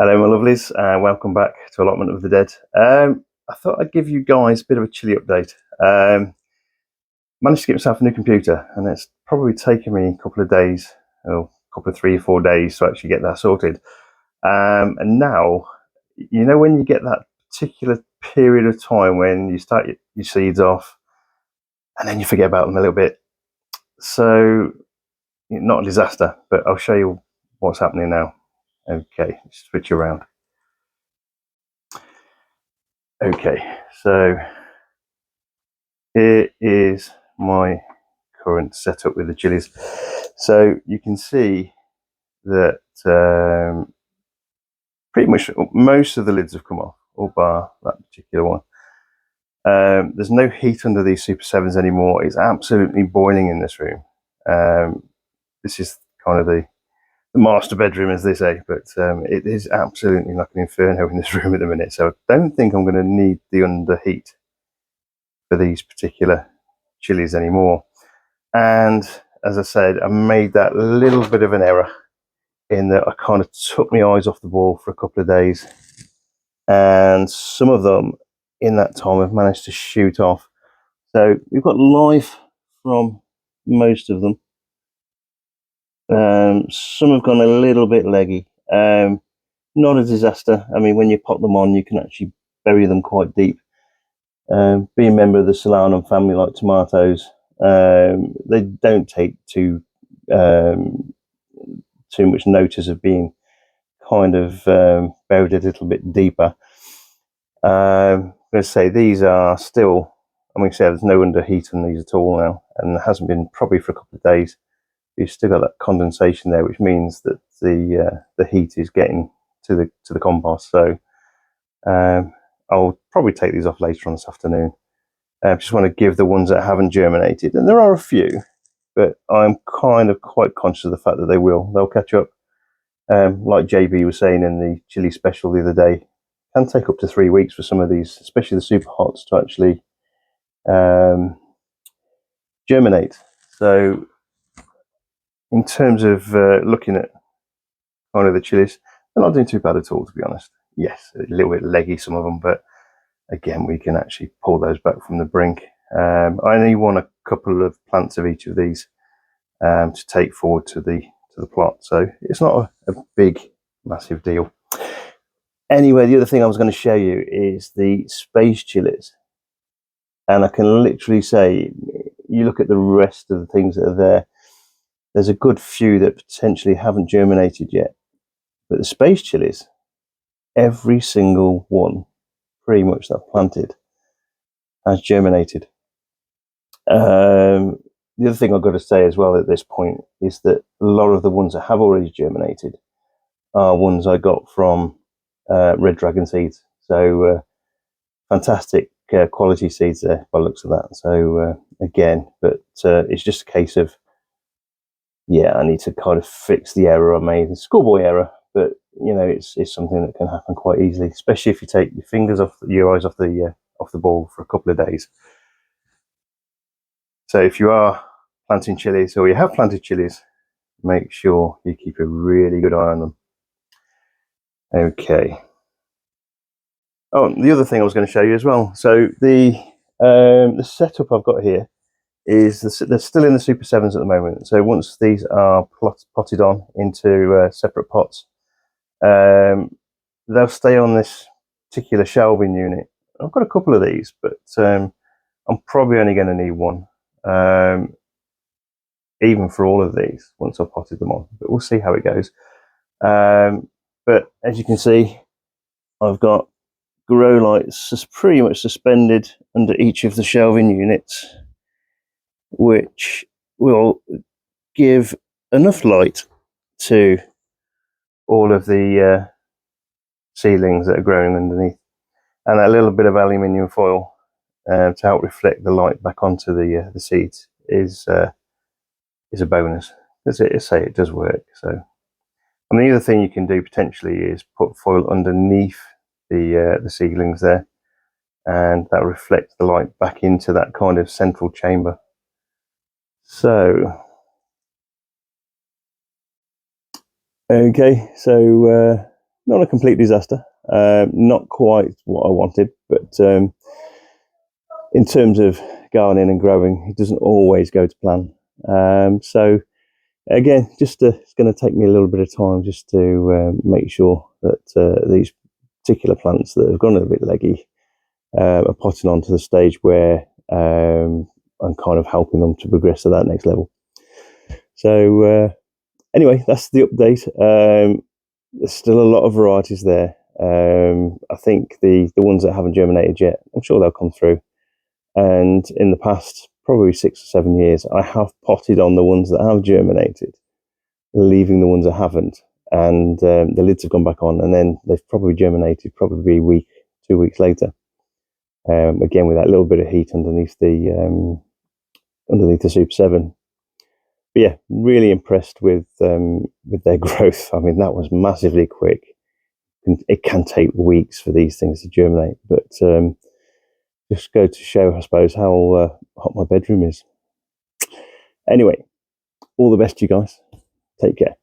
Hello, my lovelies, and welcome back to Allotment of the Dead. I thought I'd give you guys a bit of a chilli update. Managed to get myself a new computer, and it's probably taken me a couple of days, or a couple of 3 or 4 days to actually get that sorted. And now, you know, when you get that particular period of time when you start your seeds off, and then you forget about them a little bit. So, not a disaster, but I'll show you what's happening now. Okay, switch around. Okay, so here is my current setup with the chilies. So you can see that pretty much most of the lids have come off, all bar that particular one. There's no heat under these Super 7s anymore. It's absolutely boiling in this room. This is kind of the master bedroom, as they say, but it is absolutely like an inferno in this room at the minute. So I don't think I'm going to need the underheat for these particular chilies anymore. And as I said, I made that little bit of an error in that I kind of took my eyes off the ball for a couple of days, and some of them in that time have managed to shoot off. So we've got life from most of them. Some have gone a little bit leggy. Not a disaster. I mean, when you pop them on, you can actually bury them quite deep. Being a member of the Solanum family, like tomatoes, they don't take too much notice of being kind of buried a little bit deeper. I'm going to say these are still, I'm going to say there's no underheat on these at all now, and there hasn't been probably for a couple of days. You've still got that condensation there, which means that the heat is getting to the compost. So I'll probably take these off later on this afternoon. I just want to give the ones that haven't germinated, and there are a few, but I'm kind of quite conscious of the fact that they'll catch up. Like JB was saying in the chili special the other day, it can take up to 3 weeks for some of these, especially the super hots, to actually germinate. So in terms of looking at kind of the chilies, they're not doing too bad at all, to be honest. Yes, a little bit leggy, some of them, but again, we can actually pull those back from the brink. I only want a couple of plants of each of these to take forward to the plot, so it's not a big, massive deal. Anyway, the other thing I was going to show you is the space chilies, and I can literally say, you look at the rest of the things that are there, there's a good few that potentially haven't germinated yet, but the space chilies, every single one pretty much that I've planted has germinated. The other thing I've got to say as well at this point is that a lot of the ones that have already germinated are ones I got from Red Dragon seeds. So fantastic quality seeds there by the looks of that. So again, but it's just a case of, yeah, I need to kind of fix the error I made, the schoolboy error. But you know, it's something that can happen quite easily, especially if you take your fingers off, your eyes off the ball for a couple of days. So if you are planting chilies, or you have planted chilies, make sure you keep a really good eye on them. Okay. Oh, the other thing I was going to show you as well. So the setup I've got here is they're still in the Super 7s at the moment. So once these are potted on into separate pots, they'll stay on this particular shelving unit. I've got a couple of these, but I'm probably only going to need one. Even for all of these, once I've potted them on, but we'll see how it goes. But as you can see, I've got grow lights just pretty much suspended under each of the shelving units, which will give enough light to all of the seedlings that are growing underneath, and a little bit of aluminium foil to help reflect the light back onto the seeds is a bonus. As I say, it does work. So, and the other thing you can do potentially is put foil underneath the seedlings there, and that reflects the light back into that kind of central chamber. So, okay, so not a complete disaster, not quite what I wanted, but in terms of gardening and growing, it doesn't always go to plan. So again, just it's going to take me a little bit of time just to make sure that these particular plants that have gone a bit leggy are potting on to the stage where I'm kind of helping them to progress to that next level. So anyway, that's the update. There's still a lot of varieties there. I think the ones that haven't germinated yet, I'm sure they'll come through. And in the past, probably 6 or 7 years, I have potted on the ones that have germinated, leaving the ones that haven't. And the lids have gone back on, and then they've probably germinated probably a week, 2 weeks later. Again, with that little bit of heat underneath the Super 7. But yeah, really impressed with their growth. I mean, that was massively quick. It can take weeks for these things to germinate, but just go to show, I suppose, how hot my bedroom is. Anyway, all the best to you guys. Take care.